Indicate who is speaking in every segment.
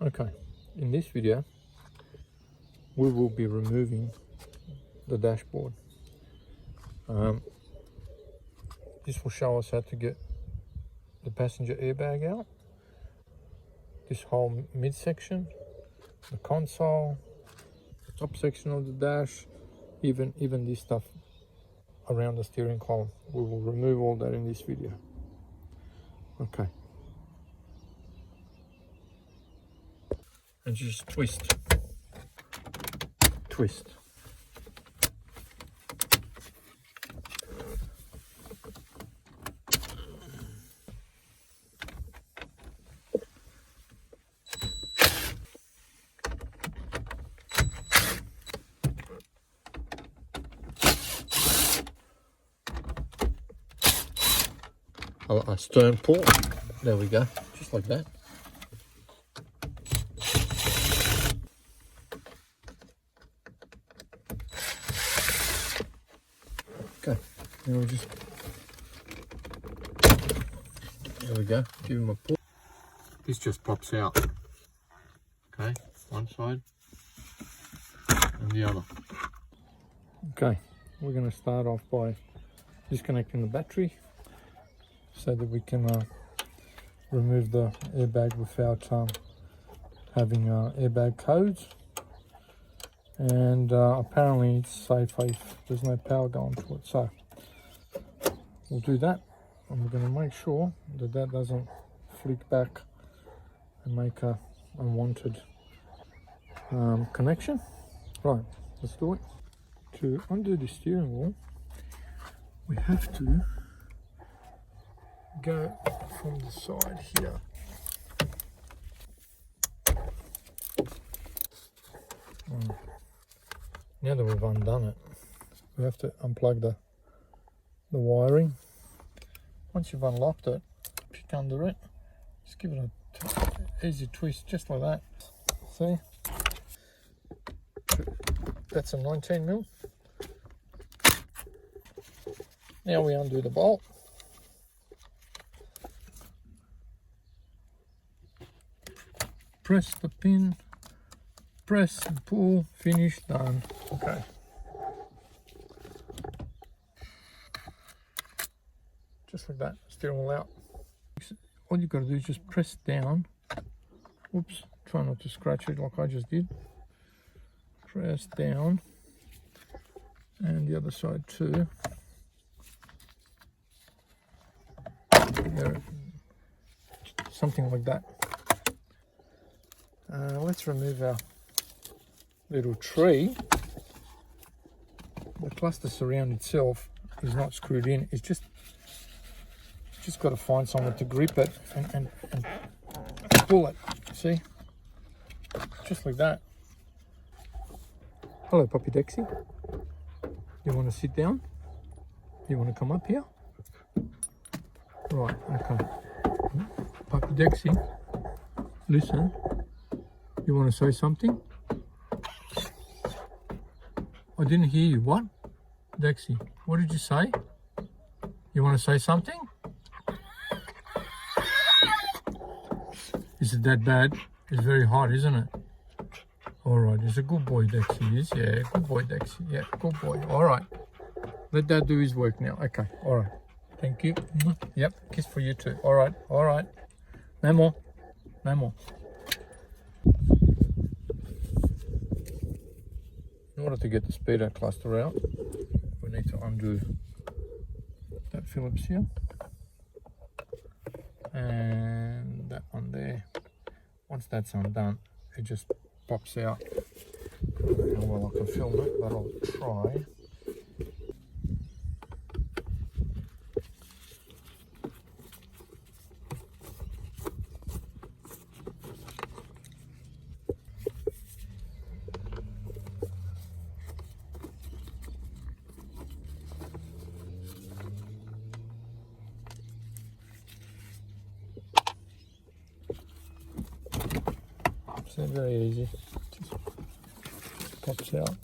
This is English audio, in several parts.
Speaker 1: Okay, in this video we will be removing the dashboard. This will show us how to get the passenger airbag out, this whole midsection, the console, the top section of the dash, even this stuff around the steering column. We will remove all that in this video. Okay. And just twist. A stern pull. There we go, just like that. Okay, now we just, there we go, give him a pull. This just pops out. Okay, one side and the other. Okay, we're going to start off by disconnecting the battery so that we can remove the airbag without having airbag codes. And apparently it's safe if there's no power going to it. So we'll do that, and we're going to make sure that that doesn't flick back and make a unwanted connection. Right, let's do it. To undo the steering wheel, we have to go from the side here. Now that we've undone it, we have to unplug the wiring. Once you've unlocked it, pick under it, just give it an easy twist, just like that. See? That's a 19mm. Now we undo the bolt. Press the pin, press and pull, finish, done. Okay. Just like that, steering wheel out. All you've got to do is just press down. Oops, try not to scratch it like I just did. Press down, and the other side too. There, something like that. Let's remove our little tree. The cluster surround itself is not screwed in. It's just got to find somewhere to grip it and pull it. See? Just like that. Hello, Puppy Dexy. You want to sit down? You want to come up here? Right, okay. Puppy Dexy, listen. You want to say something? I didn't hear you. What? Dexy, what did you say? You want to say something? Is it that bad? It's very hot, isn't it? Alright, he's a good boy, Dexy is. Yeah, good boy, Dexy. Yeah, good boy. Alright. Let Dad do his work now. Okay, alright. Thank you. Yep, kiss for you too. Alright, alright. No more. No more. In order to get the speedo cluster out, we need to undo that Phillips here. And that one there. Once that's undone, it just pops out. I don't know how well I can film it, but I'll try. So very easy. Just pops out.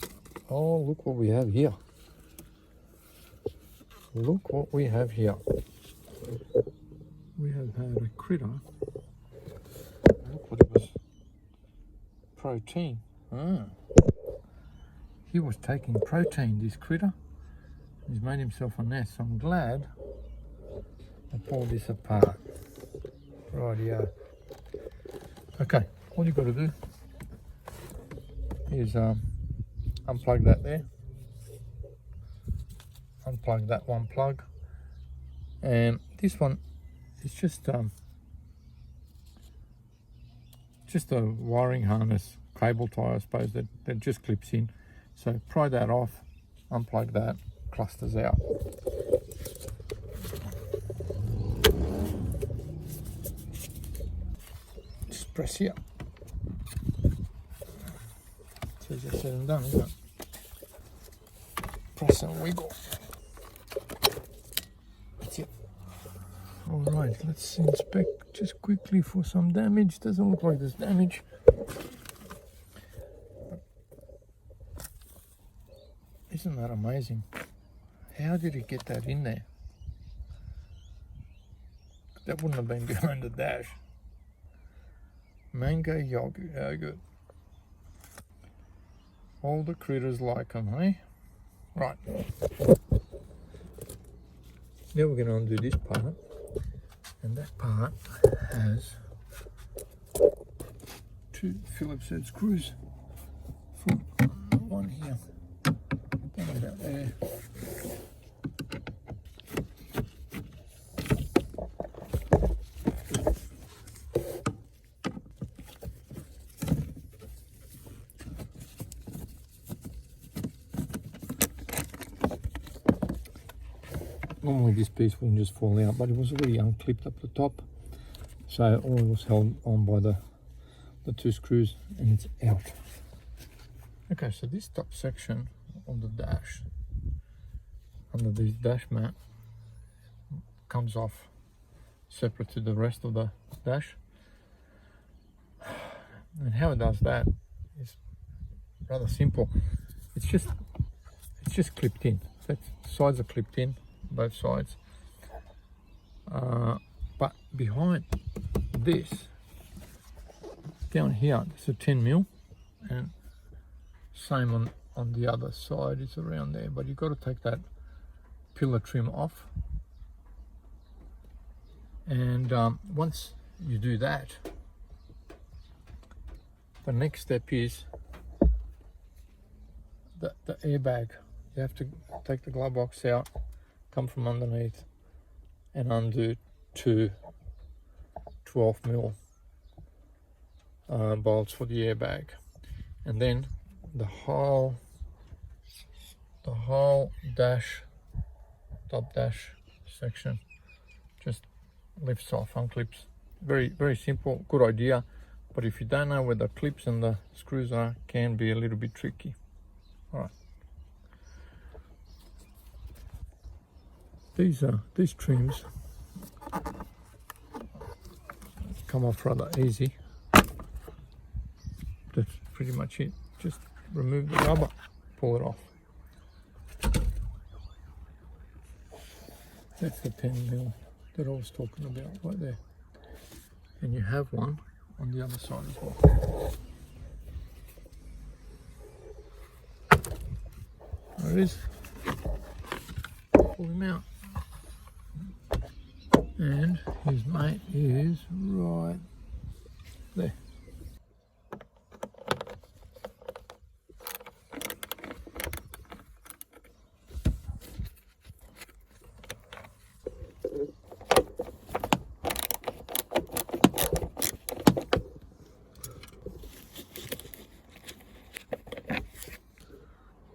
Speaker 1: Oh, look what we have here. Look what we have here. We have had a critter. Look what it was protein. He was taking protein, this critter. He's made himself a nest, so I'm glad I pulled this apart. Rightio. Okay, all you've got to do is unplug that there, unplug that one plug, and this one is just a wiring harness cable tie, I suppose, that just clips in. So pry that off, unplug that, clusters out. Just press here. It's easier said than done, isn't it? Press and wiggle. That's it. Alright, let's inspect just quickly for some damage. Doesn't look like there's damage. Isn't that amazing? How did he get that in there? That wouldn't have been behind the dash. Mango yogurt. All the critters like them, hey? Right. Now we're going to undo this part. And that part has 2 Phillips head screws. One here. One about there. Normally this piece wouldn't just fall out, but it was already unclipped up the top, so all was held on by the 2 screws, and it's out. Okay, so this top section of the dash, under this dash mat, comes off separate to the rest of the dash. And how it does that is rather simple. It's just clipped in. The sides are clipped in, both sides. But behind this, down here, there's a 10mm, and same on the other side, it's around there. But you've got to take that pillar trim off. And once you do that, the next step is the airbag. You have to take the glove box out, come from underneath, and undo 2 12mm bolts for the airbag, and then the whole dash, top dash section, just lifts off, unclips. Very simple, good idea. But if you don't know where the clips and the screws are, can be a little bit tricky. All right. These trims come off rather easy. That's pretty much it. Just remove the rubber, pull it off. That's the 10mm that I was talking about right there. And you have one on the other side as well. There it is. Pull him out. And his mate is right there.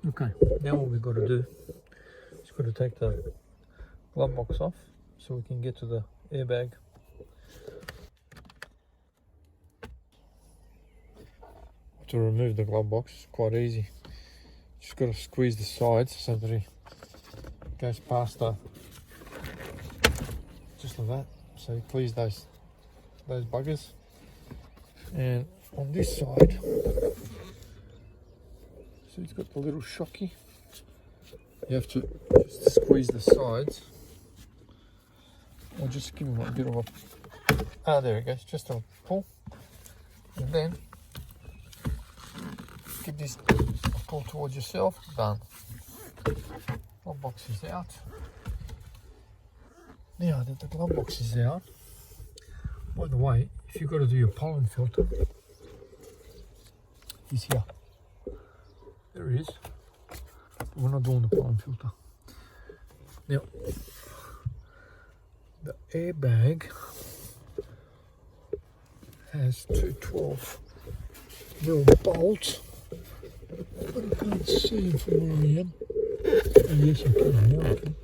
Speaker 1: Okay, now what we've got to do is got to take the glove box off so we can get to the airbag. To remove the glove box is quite easy. Just got to squeeze the sides so that it goes past the, just like that, so it clears those buggers. And on this side, so it's got the little shocky. You have to just squeeze the sides, or just give them a bit of a, there it goes, just a pull, and then keep this pull towards yourself. Done. Glove box is out. Now that the glove box is out, by the way, if you've got to do your pollen filter, he's here. There it is. But we're not doing the pollen filter. Now, the airbag has two 12mm bolts, but I can't see them from where I am. Oh, yes, I can. Now I can.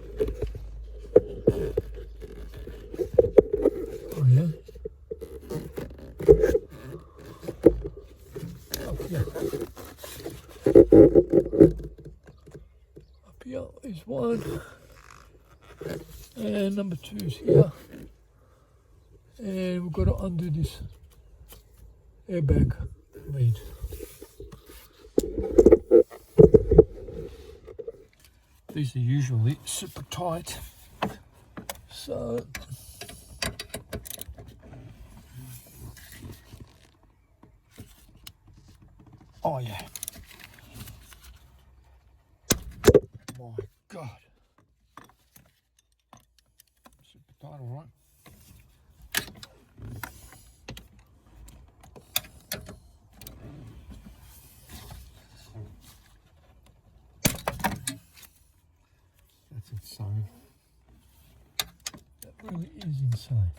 Speaker 1: Oh, yeah. Up here. Up here is one. And number 2 is here. And we've got to undo this airbag lead. These are usually super tight, so oh yeah, my God, super tight, all right. That's insane. That really is insane.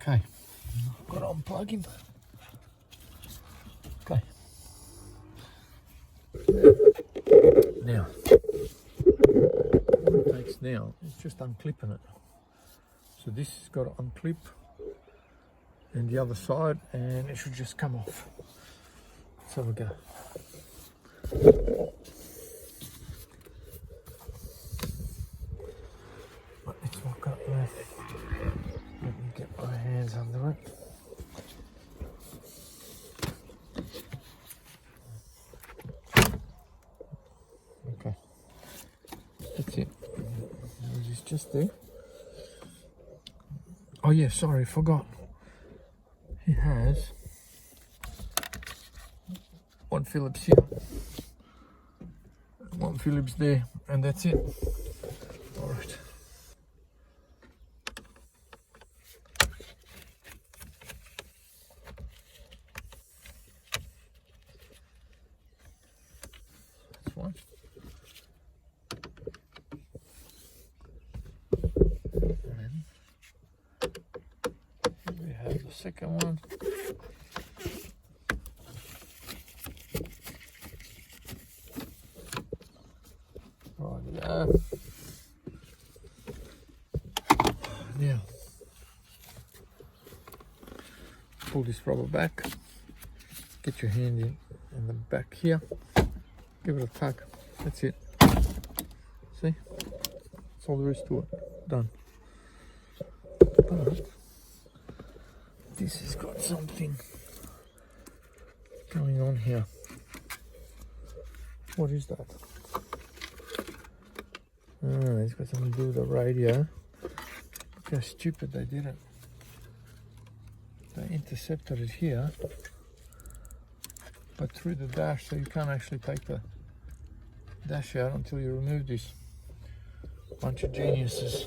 Speaker 1: Okay, got to unplug him. Okay. Now, what it takes now is just unclipping it. So this has got to unclip, and the other side, and it should just come off. Let's have a go. Right, it's not got left. Let me get my hands under it. Okay, that's it. It's just there. Oh yeah, sorry, forgot. He has one Phillips here, one Phillips there, and that's it. All right. That's one. And we have the second one. Right, now pull this rubber back, get your hand in the back here, give it a tug, that's it. See, that's all there is to it. Done. But this has got something going on here. What is that? Ah, it's got something to do with the radio. Look how stupid they did it. They intercepted it here, but through the dash, so you can't actually take the dash out until you remove this. Bunch of geniuses.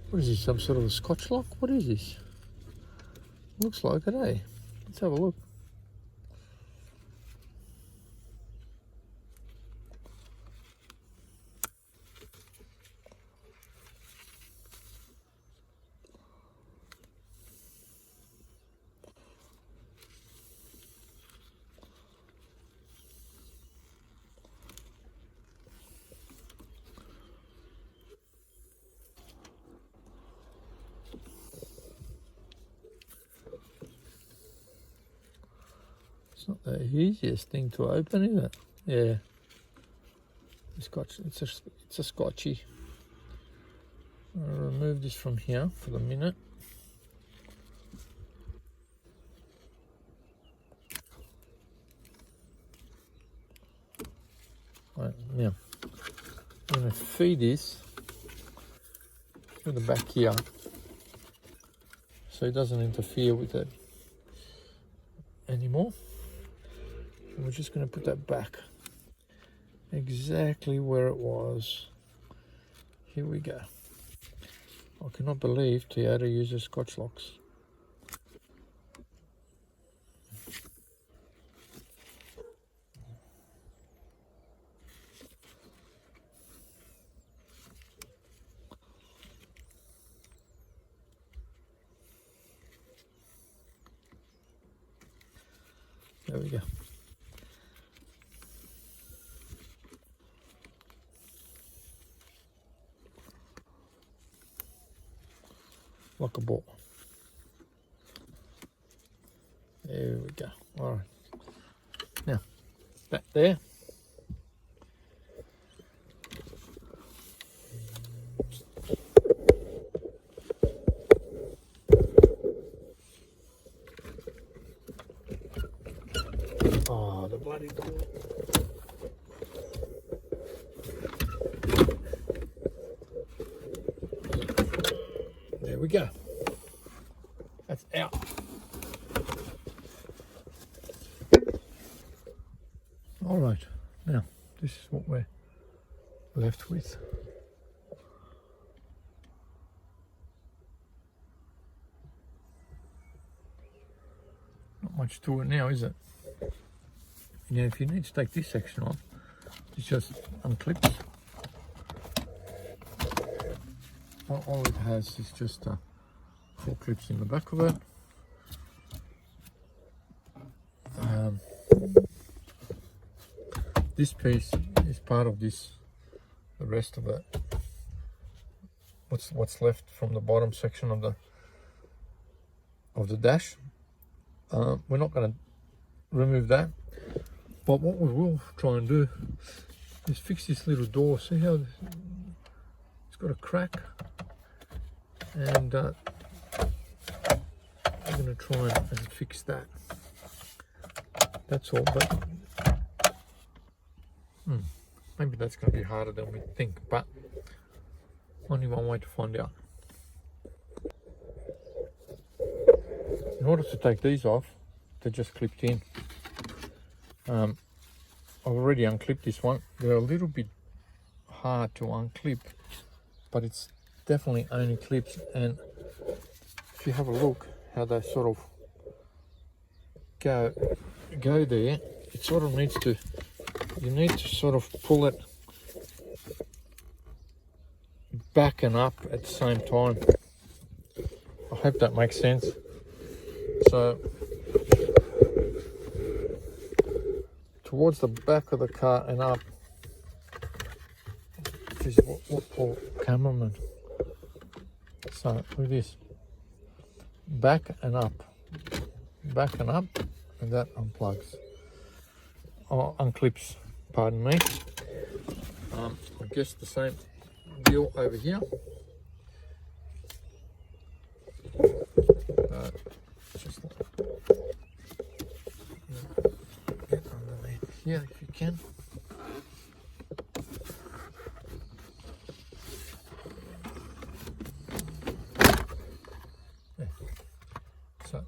Speaker 1: What is this, some sort of a Scotch lock? What is this? Looks like it, eh? Let's have a look. It's not the easiest thing to open, is it? Yeah. It's a scotchy. I'll remove this from here for the minute. Right, now I'm going to feed this through the back here so it doesn't interfere with it anymore. And we're just going to put that back exactly where it was. Here we go. I cannot believe Toyota uses Scotch locks. There we go. Like a ball. There we go. All right. Now, back there. Oh, the bloody ball. There we go. That's out. All right, now this is what we're left with. Not much to it now, is it? Now, if you need to take this section off, it just unclips. All it has is just 4 clips in the back of it. This piece is part of this. The rest of it, what's left from the bottom section of the dash. We're not going to remove that. But what we will try and do is fix this little door. See how it's got a crack? And we're going to try and fix that. That's all, but maybe that's going to be harder than we think, but only one way to find out. In order to take these off, they're just clipped in. I've already unclipped this one. They're a little bit hard to unclip, but it's definitely only clips. And if you have a look how they sort of go there, it sort of needs to, you need to sort of pull it back and up at the same time. I hope that makes sense. So towards the back of the car and up. This is what for cameraman. So look at this. Back and up, and that unplugs. Or unclips, pardon me. I guess the same deal over here. Just get underneath here if you can. There. So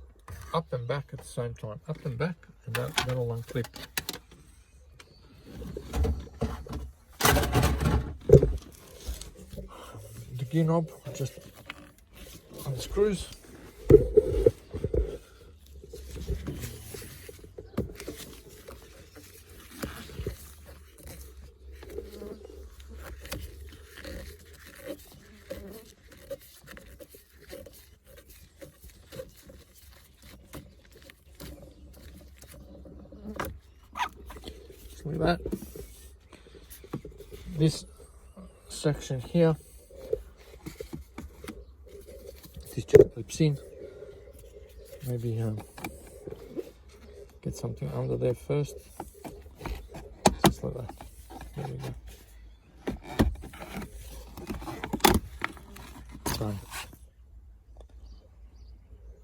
Speaker 1: up and back at the same time, up and back, and that'll unclip. The gear knob just unscrews. Like that. This section here, this just clips in. Maybe get something under there first. Just like that. There we go. So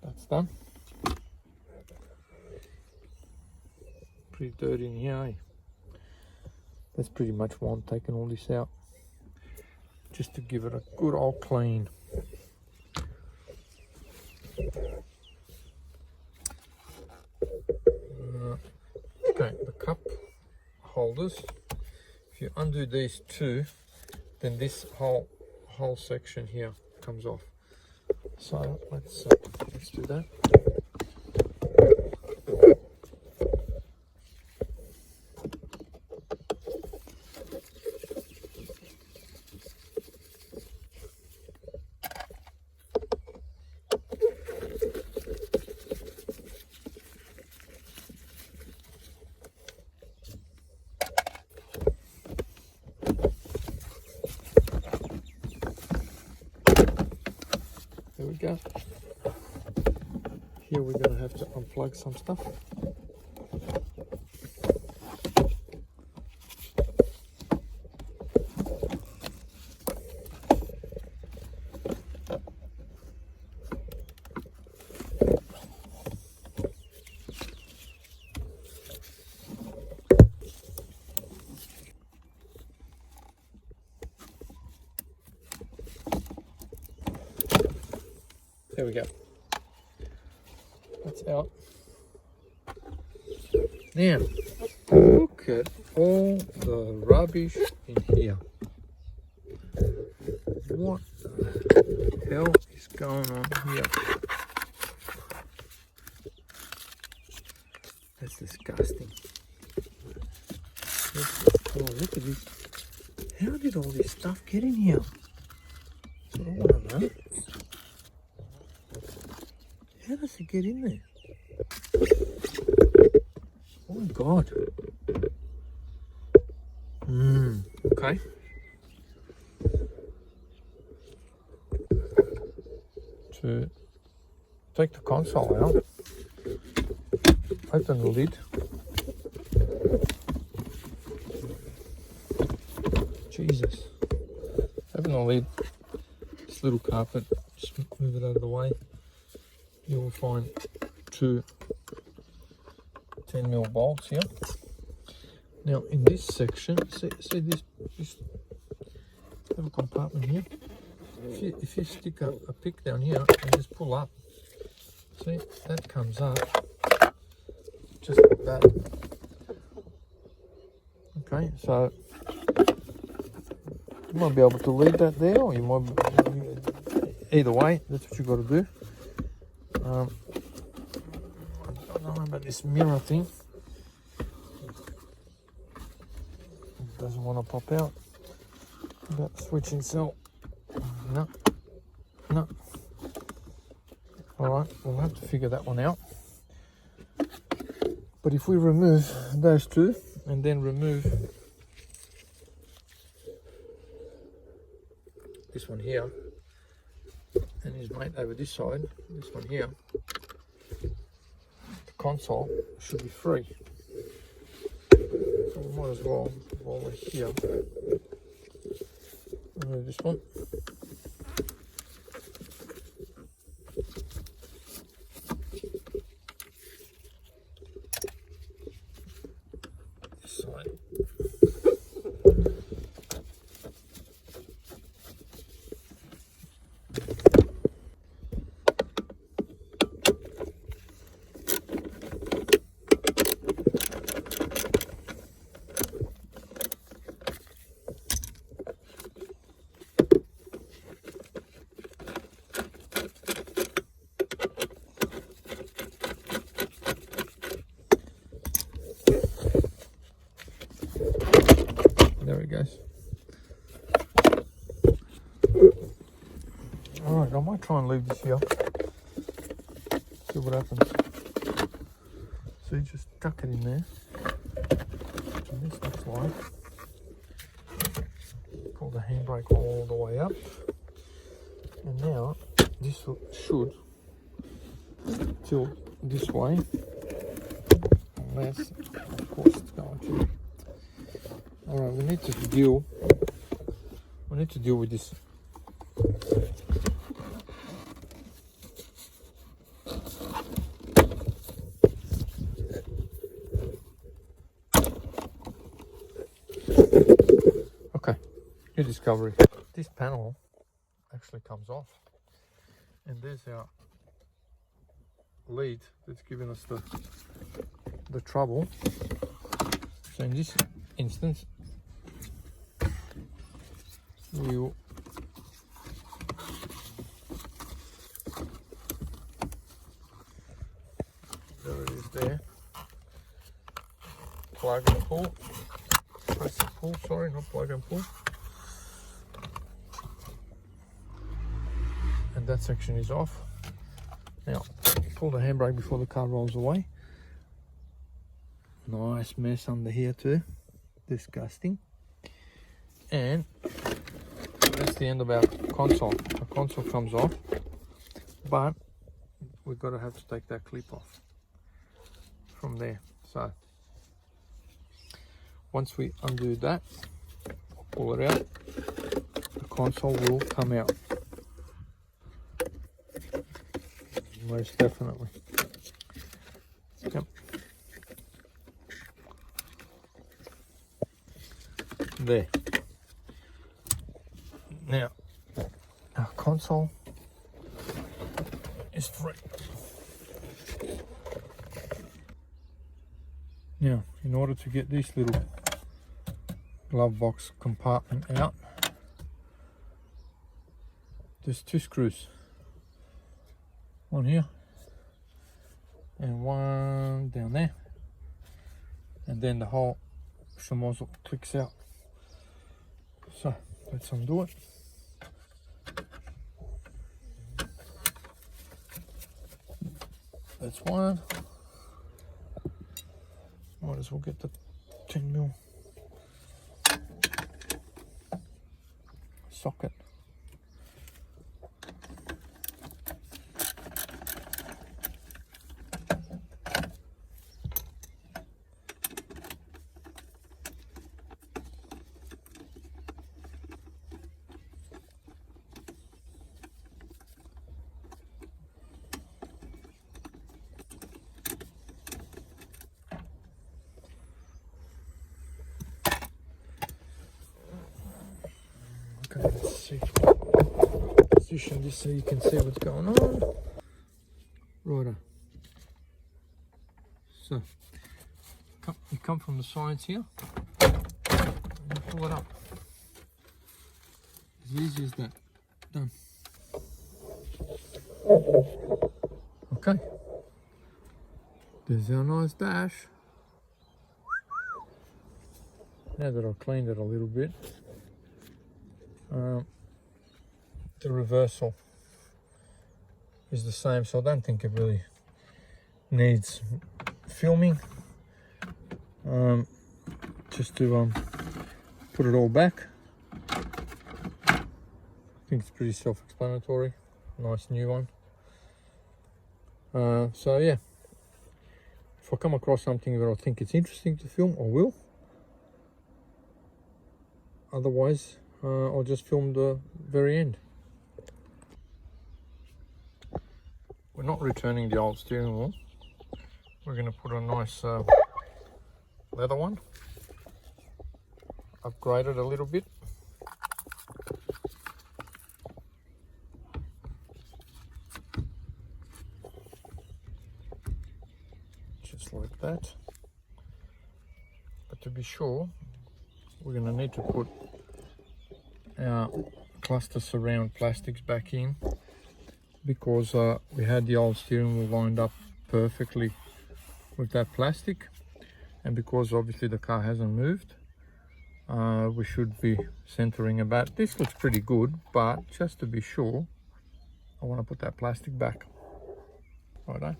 Speaker 1: that's done. Pretty dirty in here, eh? That's pretty much why I'm taking all this out, just to give it a good old clean. Okay, the cup holders, if you undo these two, then this whole section here comes off. So let's do that. There we go. Here we're going to have to unplug some stuff. There we go. That's out. Now, look at all the rubbish in here. What the hell is going on here? That's disgusting. Oh, look at this. How did all this stuff get in here? I want to know. How does it get in there? Oh my god. Okay. To take the console out, open the lid. Jesus. Open the lid. This little carpet, just move it out of the way. You will find two 10mm bolts here. Now in this section, see this little compartment here. If you stick a pick down here and just pull up, see that comes up just like that. Okay, so you might be able to leave that there, or you might be, either way, that's what you got to do. I don't know about this mirror thing. It doesn't want to pop out. About the switching cell. No. Alright, we'll have to figure that one out. But if we remove those two and then remove this one here and his mate over this side, this one here, the console should be free. So we might as well, while we're here, remove this one. This side. There it goes. Alright, I might try and leave this here. See what happens. So you just tuck it in there. And this looks like, pull the handbrake all the way up. And now this should tilt this way. mess. Of course it's going to. Alright, we need to deal with this. Okay, new discovery. This panel actually comes off, and there's our lead that's giving us the trouble. So in this instance, we'll there it is there. Plug and pull. Press and pull, sorry, not plug and pull. And that section is off. Now, pull the handbrake before the car rolls away. Nice mess under here too. Disgusting. And that's the end of our console. The console comes off, but we've got to have to take that clip off from there. So once we undo that, pull it out, the console will come out. Most definitely. Yep. There. Now, our console is free. Now, in order to get this little glove box compartment out, there's 2 screws. One here and one down there, and then the whole schmozzle clicks out. So let's undo it. That's one. Might as well get the 10mm socket. Okay, let's see. Position this so you can see what's going on. Righto. So, you come from the sides here and you pull it up. As easy as that. Done. Okay. There's our nice dash. Now that I've cleaned it a little bit, the reversal is the same, so I don't think it really needs filming. Just to put it all back. I think it's pretty self-explanatory. Nice new one. So yeah, if I come across something that I think it's interesting to film, I will. Otherwise, I'll just film the very end. We're not returning the old steering wheel. We're going to put a nice leather one. Upgrade it a little bit. Just like that. But to be sure, we're going to need to put our cluster surround plastics back in, because we had the old steering wheel lined up perfectly with that plastic, and because obviously the car hasn't moved, we should be centering about. This looks pretty good, but just to be sure, I want to put that plastic back. Righto.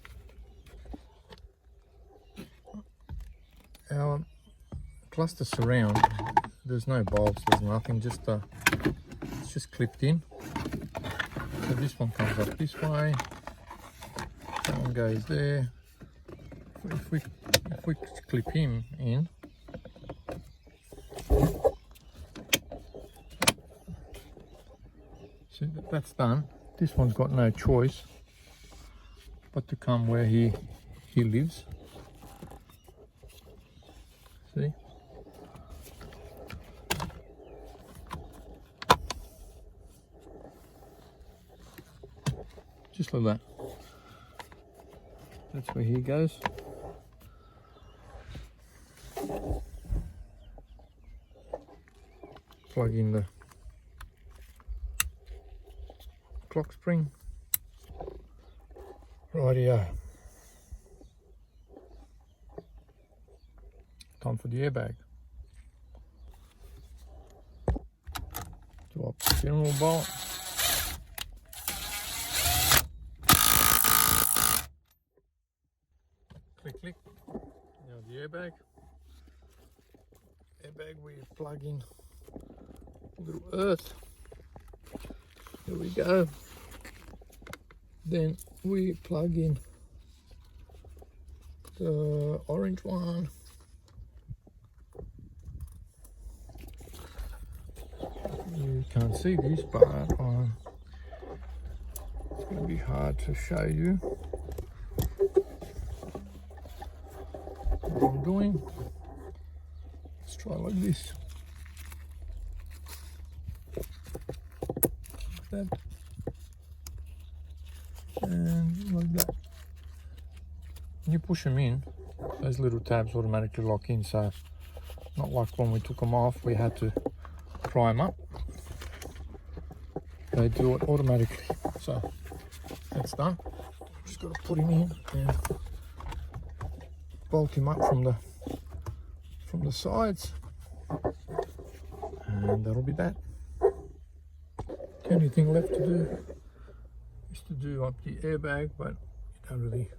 Speaker 1: Our cluster surround, there's no bolts, there's nothing, just it's just clipped in. So this one comes up this way, that one goes there, if we clip him in, so that's done. This one's got no choice but to come where he lives. See? Just like that. That's where he goes. Plug in the clock spring. Rightio. Time for the airbag. Drop the general bolt. Click, click. Now the airbag. Airbag, we plug in a little earth. There we go. Then we plug in the orange one. You can't see this, but it's going to be hard to show you what I'm doing. Let's try like this. Like that. And like that. When you push them in, those little tabs automatically lock in, so not like when we took them off, we had to pry them up. They do it automatically, so that's done. Just got to put him in and bolt him up from the sides, and that'll be that. The only thing left to do is to do up the airbag, but you don't really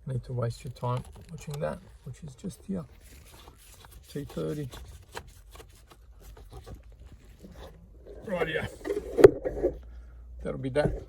Speaker 1: need to waste your time watching that, which is just here, T30. Right, yeah, that'll be that.